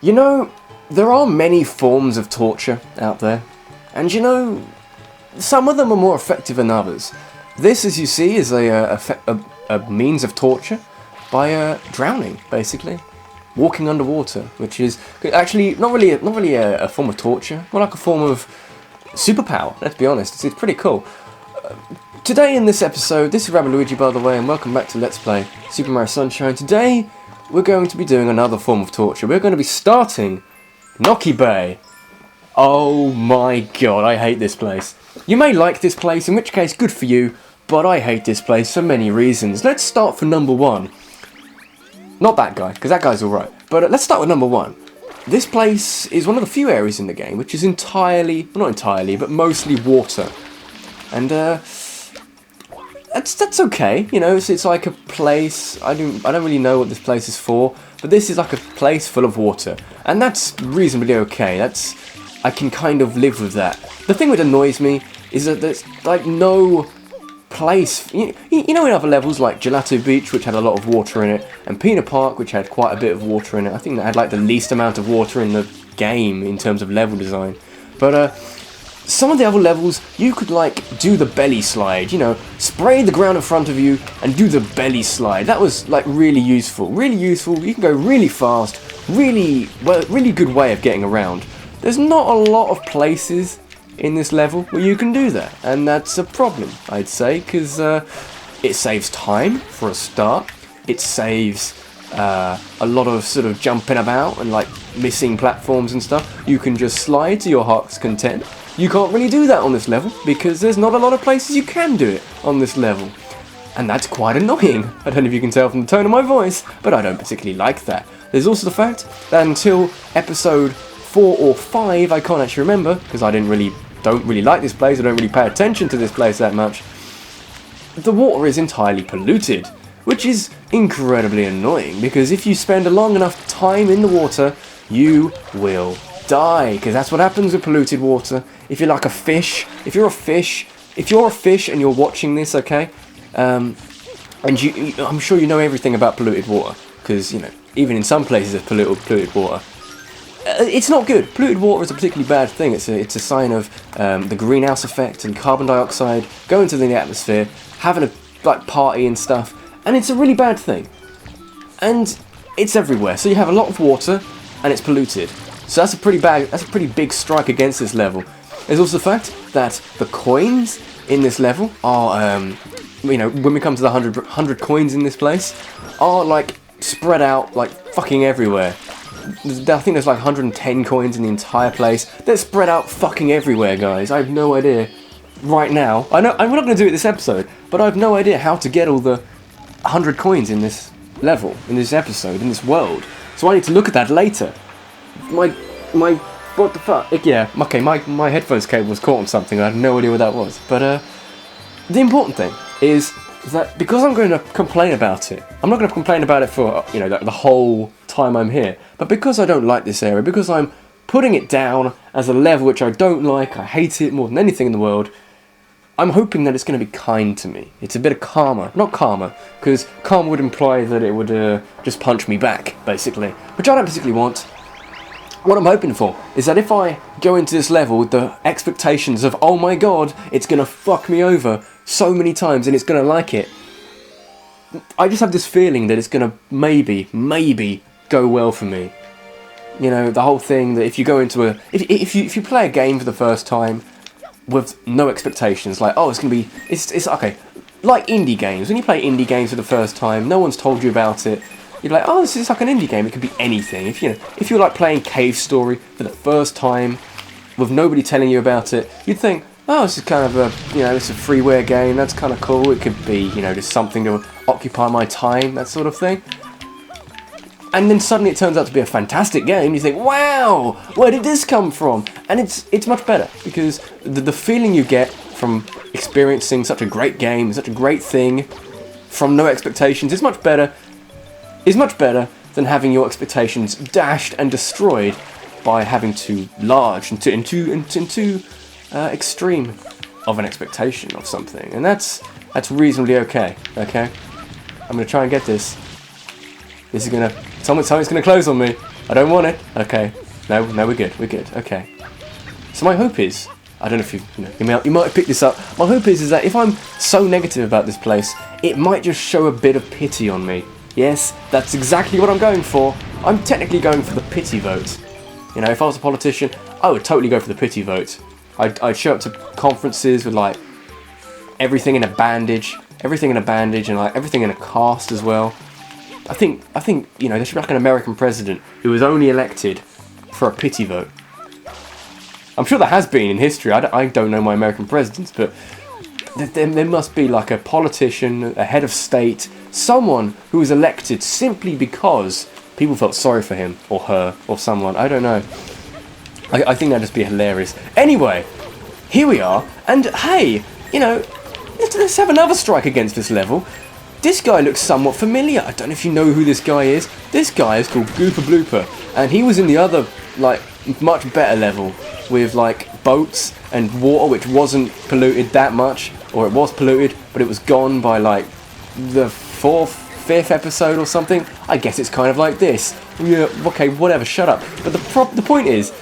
You know, there are many forms of torture out there, and you know, some of them are more effective than others. This, as you see, is a means of torture by drowning, basically. Walking underwater, which is actually not really a form of torture, more like a form of superpower, let's be honest. It's pretty cool. Today in this episode, this is rabbidluigi, by the way, and welcome back to Let's Play Super Mario Sunshine. Today, we're going to be doing another form of torture. We're going to be starting Noki Bay. Oh my god, I hate this place. You may like this place, in which case, good for you, but I hate this place for many reasons. Let's start for number one. Not that guy, because that guy's alright. But let's start with number one. This place is one of the few areas in the game which is entirely, well, not entirely, but mostly water. And that's okay, you know. It's like a place. I don't really know what this place is for, but this is like a place full of water, and that's reasonably okay. I can kind of live with that. The thing that annoys me is that there's like no place. You know, in other levels like Gelato Beach, which had a lot of water in it, and Pina Park, which had quite a bit of water in it. I think that had like the least amount of water in the game in terms of level design. But some of the other levels, you could like do the belly slide, you know, spray the ground in front of you and do the belly slide. That was like really useful. Really useful. You can go really fast. Really good way of getting around. There's not a lot of places in this level where you can do that, and that's a problem, I'd say, because it saves time for a start. It saves a lot of sort of jumping about and like missing platforms and stuff. You can just slide to your heart's content. You can't really do that on this level because there's not a lot of places you can do it on this level, and that's quite annoying. I don't know if you can tell from the tone of my voice, but I don't particularly like that. There's also the fact that until episode 4 or 5, I can't actually remember because I don't really like this place. I don't really pay attention to this place that much. The water is entirely polluted, which is incredibly annoying because if you spend a long enough time in the water, you will die, because that's what happens with polluted water. If you're like a fish, if you're a fish and you're watching this, okay, and I'm sure you know everything about polluted water, because you know even in some places there's polluted water. It's not good. Polluted water is a particularly bad thing. It's a sign of the greenhouse effect and carbon dioxide going into the atmosphere, having a like party and stuff, and it's a really bad thing. And it's everywhere. So you have a lot of water, and it's polluted. So that's a pretty big strike against this level. There's also the fact that the coins in this level are, you know, when we come to the 100 coins in this place, are like spread out like fucking everywhere. I think there's like 110 coins in the entire place. They're spread out fucking everywhere, guys. I have no idea right now. I know I'm not going to do it this episode, but I have no idea how to get all the 100 coins in this level, in this episode, in this world. So I need to look at that later. My what the fuck? Yeah, okay, my headphones cable was caught on something. I had no idea what that was. But the important thing is that because I'm going to complain about it, I'm not going to complain about it for, you know, the whole time I'm here. But because I don't like this area, because I'm putting it down as a level which I don't like, I hate it more than anything in the world, I'm hoping that it's going to be kind to me. It's a bit of karma. Not karma, because karma would imply that it would just punch me back, basically. Which I don't particularly want. What I'm hoping for is that if I go into this level with the expectations of, oh my god, it's going to fuck me over so many times and it's going to like it, I just have this feeling that it's going to maybe go well for me. You know, the whole thing that if you go into if you play a game for the first time with no expectations, like, oh, it's going to be, it's okay, like indie games. When you play indie games for the first time, no one's told you about it. You're like, oh, this is like an indie game. It could be anything. If you're like playing Cave Story for the first time with nobody telling you about it, you'd think, oh, this is kind of it's a freeware game. That's kind of cool. It could be, you know, just something to occupy my time, that sort of thing. And then suddenly it turns out to be a fantastic game. You think, wow, where did this come from? And it's much better because the feeling you get from experiencing such a great game, such a great thing, from no expectations, is much better than having your expectations dashed and destroyed by having too large and too extreme of an expectation of something. And that's reasonably okay. Okay, I'm gonna try and get this. This is gonna something's gonna close on me. I don't want it. Okay. No, we're good. We're good. Okay. So my hope is, I don't know if you might have picked this up. My hope is that if I'm so negative about this place, it might just show a bit of pity on me. Yes, that's exactly what I'm going for. I'm technically going for the pity vote. You know, if I was a politician, I would totally go for the pity vote. I'd show up to conferences with like everything in a bandage, and like everything in a cast as well. I think you know, there should be like an American president who was only elected for a pity vote. I'm sure there has been in history. I don't know my American presidents, but there must be like a politician, a head of state, someone who was elected simply because people felt sorry for him or her or someone. I don't know. I think that'd just be hilarious. Anyway, here we are, and hey, you know, let's have another strike against this level. This guy looks somewhat familiar. I don't know if you know who this guy is. This guy is called Gooper Blooper, and he was in the other, like, much better level with, like, boats and water, which wasn't polluted that much, or it was polluted, but it was gone by, like, the fifth episode or something. I guess it's kind of like this. Yeah, okay, whatever, shut up. But the point is,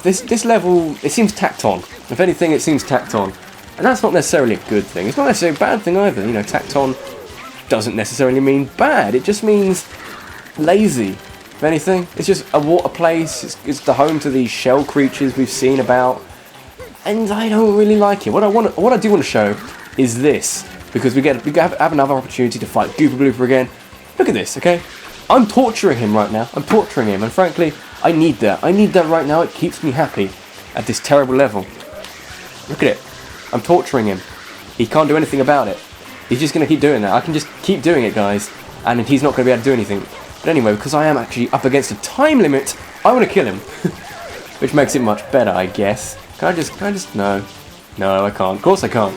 this level, it seems tacked on. If anything, it seems tacked on. And that's not necessarily a good thing. It's not necessarily a bad thing either. You know, tacked on doesn't necessarily mean bad. It just means lazy. If anything, it's just a water place. It's the home to these shell creatures we've seen about, and I don't really like it. What I do want to show is this, because we have another opportunity to fight Gooper Blooper again. Look at this, okay? I'm torturing him right now. I'm torturing him, and frankly, I need that. I need that right now. It keeps me happy at this terrible level. Look at it. I'm torturing him. He can't do anything about it. He's just going to keep doing that. I can just keep doing it, guys, and he's not going to be able to do anything. But anyway, because I am actually up against a time limit, I want to kill him. Which makes it much better, I guess. Can I just, no. No, I can't. Of course I can't.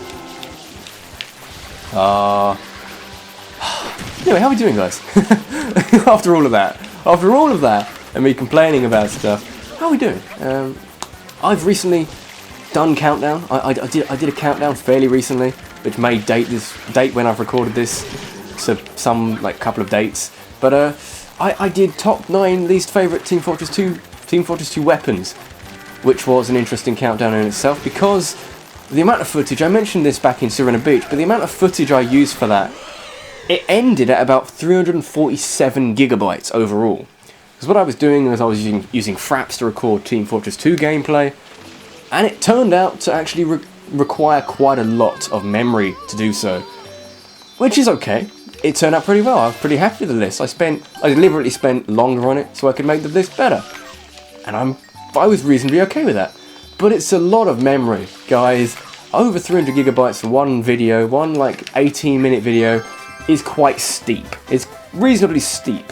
Anyway, how are we doing, guys? After all of that, and me complaining about stuff, how are we doing? I've recently done countdown. I did a countdown fairly recently, which may date when I've recorded this, so some like couple of dates. But I did top 9 least favourite Team Fortress 2 weapons, which was an interesting countdown in itself, because the amount of footage, I mentioned this back in Serena Beach, but the amount of footage I used for that, it ended at about 347 gigabytes overall. Because what I was doing was I was using Fraps to record Team Fortress 2 gameplay, and it turned out to actually require quite a lot of memory to do so, which is okay. It turned out pretty well. I was pretty happy with the list. I deliberately spent longer on it so I could make the list better, and I was reasonably okay with that. But it's a lot of memory, guys. Over 300 gigabytes for one video, one like 18-minute video, is quite steep. It's reasonably steep,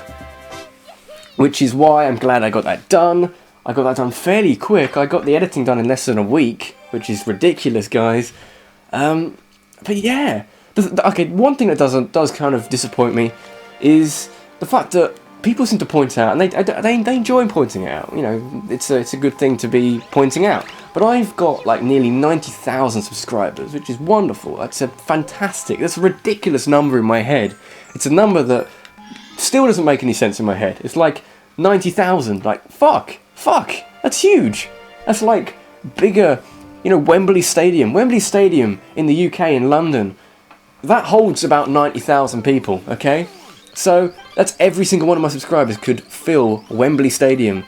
which is why I'm glad I got that done. I got that done fairly quick. I got the editing done in less than a week, which is ridiculous, guys. But yeah. Okay, one thing that does kind of disappoint me is the fact that people seem to point out, and they enjoy pointing it out. You know, it's a good thing to be pointing out. But I've got like nearly 90,000 subscribers, which is wonderful. That's a ridiculous number in my head. It's a number that still doesn't make any sense in my head. It's like 90,000. Like fuck, that's huge. That's like bigger, you know, Wembley Stadium in the UK in London. That holds about 90,000 people, okay? So, that's every single one of my subscribers could fill Wembley Stadium,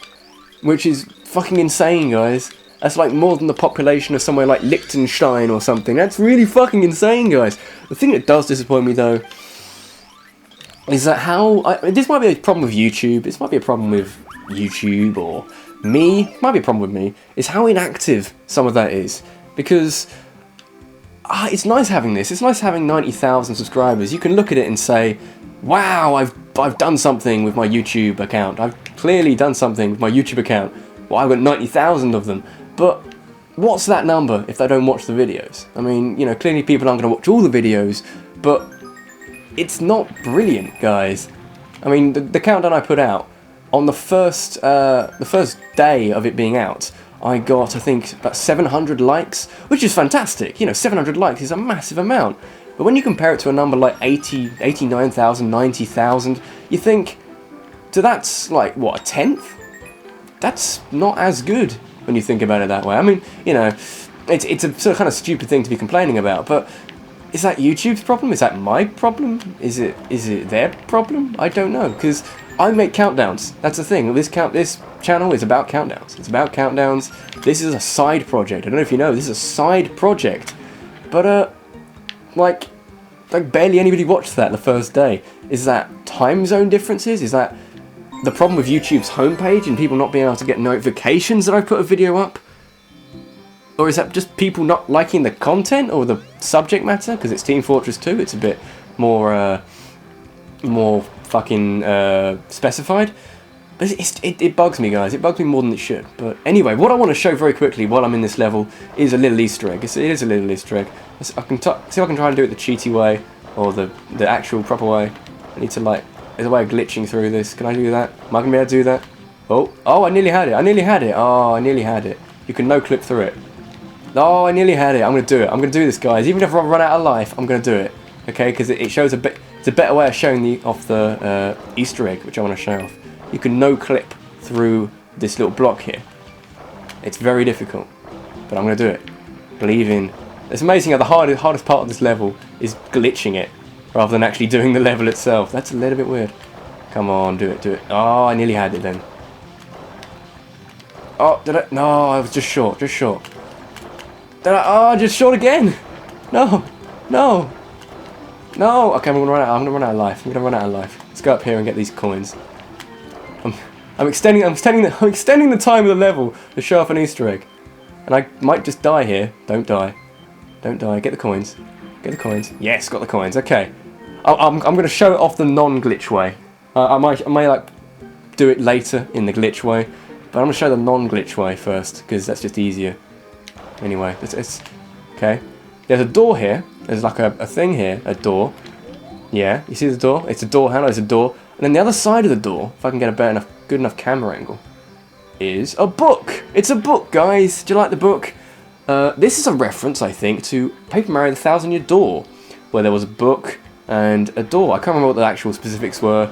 which is fucking insane, guys. That's like more than the population of somewhere like Liechtenstein or something. That's really fucking insane, guys. The thing that does disappoint me, though, is that this might be a problem with YouTube, this might be a problem with YouTube, or me, might be a problem with me, is how inactive some of that is. Because it's nice having this. It's nice having 90,000 subscribers. You can look at it and say, wow, I've done something with my YouTube account. I've clearly done something with my YouTube account. Well, I've got 90,000 of them. But what's that number if they don't watch the videos? I mean, you know, clearly people aren't going to watch all the videos, but it's not brilliant, guys. I mean, the countdown I put out, on the first day of it being out, I got, I think, about 700 likes, which is fantastic. You know, 700 likes is a massive amount. But when you compare it to a number like 89,000, 90,000, you think, So that's like, what, a tenth? That's not as good when you think about it that way. I mean, you know, it's a sort of kind of stupid thing to be complaining about, but is that YouTube's problem? Is that my problem? Is it their problem? I don't know, because I make countdowns. That's the thing. This channel is about countdowns. It's about countdowns. This is a side project. I don't know if you know, this is a side project. But, like barely anybody watched that the first day. Is that time zone differences? Is that the problem with YouTube's homepage and people not being able to get notifications that I put a video up? Or is that just people not liking the content or the subject matter? Because it's Team Fortress 2, it's a bit more fucking specified. But it bugs me, guys. It bugs me more than it should. But anyway, what I want to show very quickly while I'm in this level is a little Easter egg. It is a little Easter egg. I can see if I can try and do it the cheaty way or the actual proper way. I need to there's a way of glitching through this. Can I do that? Am I going to be able to do that? Oh, I nearly had it. Oh, I nearly had it. You can no clip through it. Oh, I nearly had it. I'm going to do it. I'm going to do this, guys. Even if I run out of life, I'm going to do it. Okay, because it shows it's a better way of showing off the Easter egg, which I want to show off. You can no clip through this little block here. It's very difficult, but I'm going to do it. Believe in. It's amazing how the hardest part of this level is glitching it, rather than actually doing the level itself. That's a little bit weird. Come on, do it. Oh, I nearly had it then. Oh, did I? No, I was just short. Oh, just short again. No. Okay, I'm gonna run out of life. Let's go up here and get these coins. I'm extending the time of the level to show off an Easter egg, and I might just die here. Don't die. Get the coins. Yes, got the coins. Okay. I'm gonna show it off the non-glitch way. I may like do it later in the glitch way, but I'm gonna show the non-glitch way first because that's just easier. Anyway, it's okay. There's a door here. There's like a thing here, a door. Yeah, you see the door? It's a door handle, it's a door. And then the other side of the door, if I can get a good enough camera angle, is a book. It's a book, guys. Do you like the book? This is a reference, I think, to Paper Mario: The 1,000-Year Door, where there was a book and a door. I can't remember what the actual specifics were.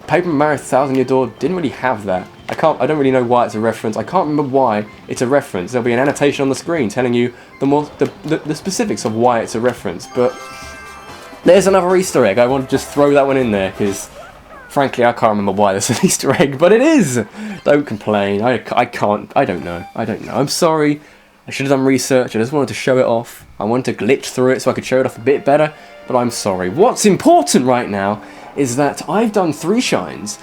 Paper Mario: The 1,000-Year Door didn't really have that. I don't really know why it's a reference. I can't remember why it's a reference. There'll be an annotation on the screen telling you the specifics of why it's a reference. But there's another Easter egg. I want to just throw that one in there because, frankly, I can't remember why there's an Easter egg, but it is. Don't complain. I can't. I don't know. I'm sorry. I should have done research. I just wanted to show it off. I wanted to glitch through it so I could show it off a bit better. But I'm sorry. What's important right now is that I've done 3 shines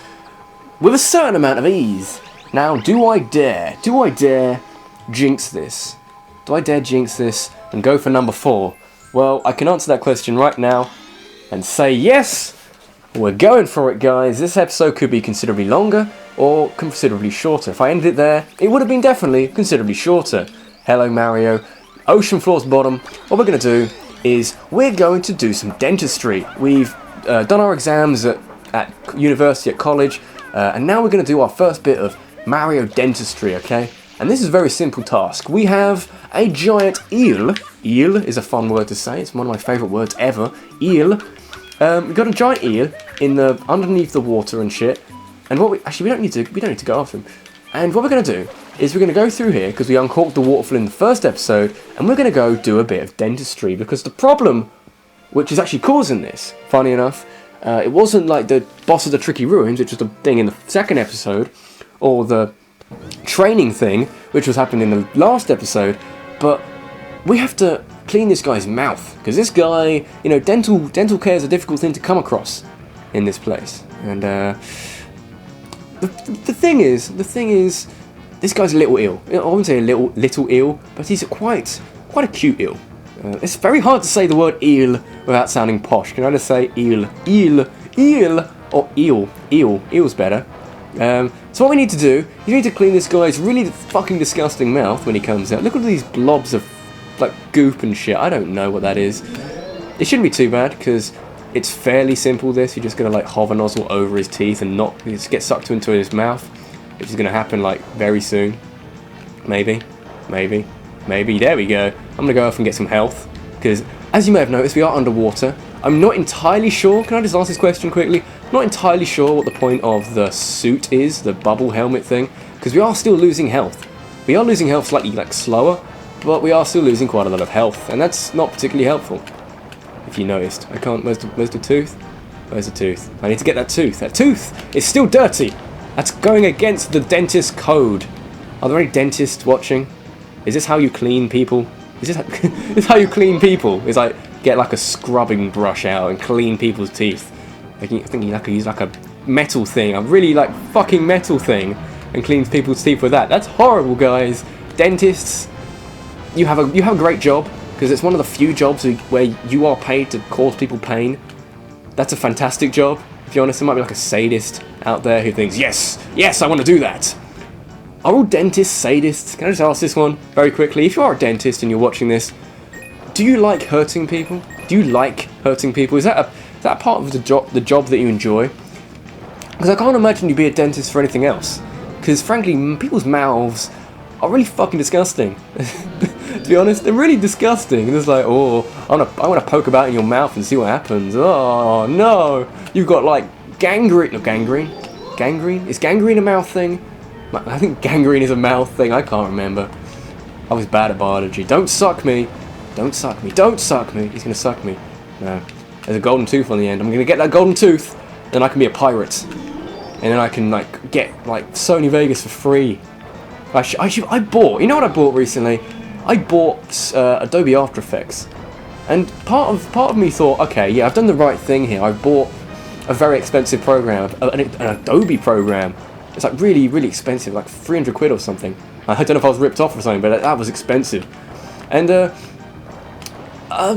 with a certain amount of ease. Now, do I dare jinx this? Do I dare jinx this and go for number 4? Well, I can answer that question right now and say yes, we're going for it, guys. This episode could be considerably longer or considerably shorter. If I ended it there, it would have been definitely considerably shorter. Hello, Mario. Ocean floor's bottom. What we're going to do is we're going to do some dentistry. We've done our exams at university, at college, and now we're going to do our first bit of Mario dentistry, okay? And this is a very simple task. We have a giant eel. Eel is a fun word to say. It's one of my favourite words ever. Eel. We've got a giant eel underneath the water and shit. And we don't need to go after him. And what we're going to do is we're going to go through here because we uncorked the waterfall in the first episode, and we're going to go do a bit of dentistry because the problem, which is actually causing this, funny enough, it wasn't like the boss of the Tricky Ruins, which was the thing in the second episode, or the training thing, which was happening in the last episode, but we have to clean this guy's mouth because this guy, dental care is a difficult thing to come across in this place. And the thing is, this guy's a little ill. I wouldn't say a little ill, but he's quite a cute eel. It's very hard to say the word eel without sounding posh. Can I just say eel, or eel? Eel's better. So what we need to do is we need to clean this guy's really fucking disgusting mouth when he comes out. Look at all these blobs of like goop and shit. I don't know what that is. It shouldn't be too bad because it's fairly simple. You're just gonna like hover nozzle over his teeth and not just get sucked into his mouth, which is gonna happen like very soon. Maybe. There we go. I'm gonna go off and get some health because, as you may have noticed, we are underwater. I'm not entirely sure. Can I just ask this question quickly? Not entirely sure what the point of the suit is, the bubble helmet thing, because we are still losing health. We are losing health slightly like slower, but we are still losing quite a lot of health, and that's not particularly helpful. If you noticed, I can't. Where's the tooth? Where's the tooth? I need to get that tooth. That tooth is still dirty. That's going against the dentist code. Are there any dentists watching? Is this how you clean people? Is this how you clean people? Is like get like a scrubbing brush out and clean people's teeth? I think you use like a metal thing, a really like fucking metal thing, and cleans people's teeth with that. That's horrible, guys. Dentists, you have a great job, because it's one of the few jobs where you are paid to cause people pain. That's a fantastic job. If you're honest, there might be like a sadist out there who thinks, yes, I want to do that. Are all dentists sadists? Can I just ask this one very quickly? If you are a dentist and you're watching this, do you like hurting people? Do you like hurting people? Is that part of the job that you enjoy? Because I can't imagine you'd be a dentist for anything else. Because frankly, people's mouths are really fucking disgusting. To be honest, they're really disgusting. It's like, oh, I want to poke about in your mouth and see what happens. Oh no, you've got like gangrene. No, gangrene. Gangrene? Is gangrene a mouth thing? I think gangrene is a mouth thing. I can't remember. I was bad at biology. Don't suck me. Don't suck me. Don't suck me. He's gonna suck me. No. There's a golden tooth on the end. I'm gonna get that golden tooth, then I can be a pirate, and then I can like get like Sony Vegas for free. I bought. You know what I bought recently? I bought Adobe After Effects, and part of me thought, okay, yeah, I've done the right thing here. I bought a very expensive program, an Adobe program. It's like really, really expensive, like 300 quid or something. I don't know if I was ripped off or something, but that was expensive. And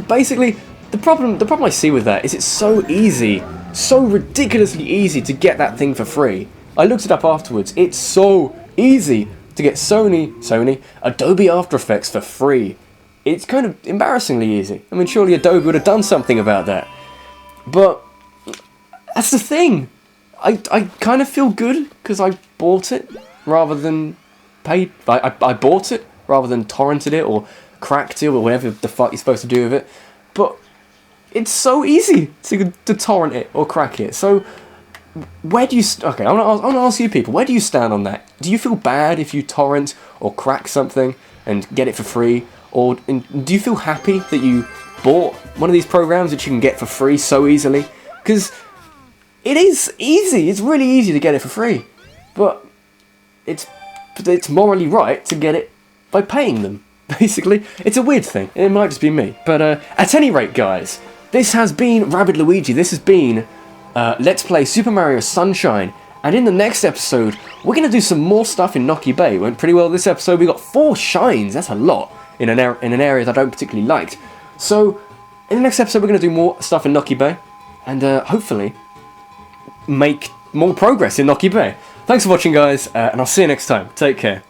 basically, the problem I see with that is it's so easy, so ridiculously easy to get that thing for free. I looked it up afterwards. It's so easy to get Sony Adobe After Effects for free. It's kind of embarrassingly easy. I mean, surely Adobe would have done something about that. But that's the thing. I kind of feel good because I bought it rather than paid. I bought it rather than torrented it or cracked it or whatever the fuck you're supposed to do with it. But it's so easy to torrent it or crack it. So where do you... Okay, I want to ask you people, where do you stand on that? Do you feel bad if you torrent or crack something and get it for free? Or do you feel happy that you bought one of these programs that you can get for free so easily? Because it is easy. It's really easy to get it for free. But it's morally right to get it by paying them, basically. It's a weird thing. It might just be me. But at any rate, guys, this has been rabbidluigi. This has been Let's Play Super Mario Sunshine. And in the next episode, we're going to do some more stuff in Noki Bay. It went pretty well this episode. We got 4 shines. That's a lot in an area that I don't particularly liked. So in the next episode, we're going to do more stuff in Noki Bay. And hopefully make more progress in Noki Bay. Thanks for watching, guys, and I'll see you next time. Take care.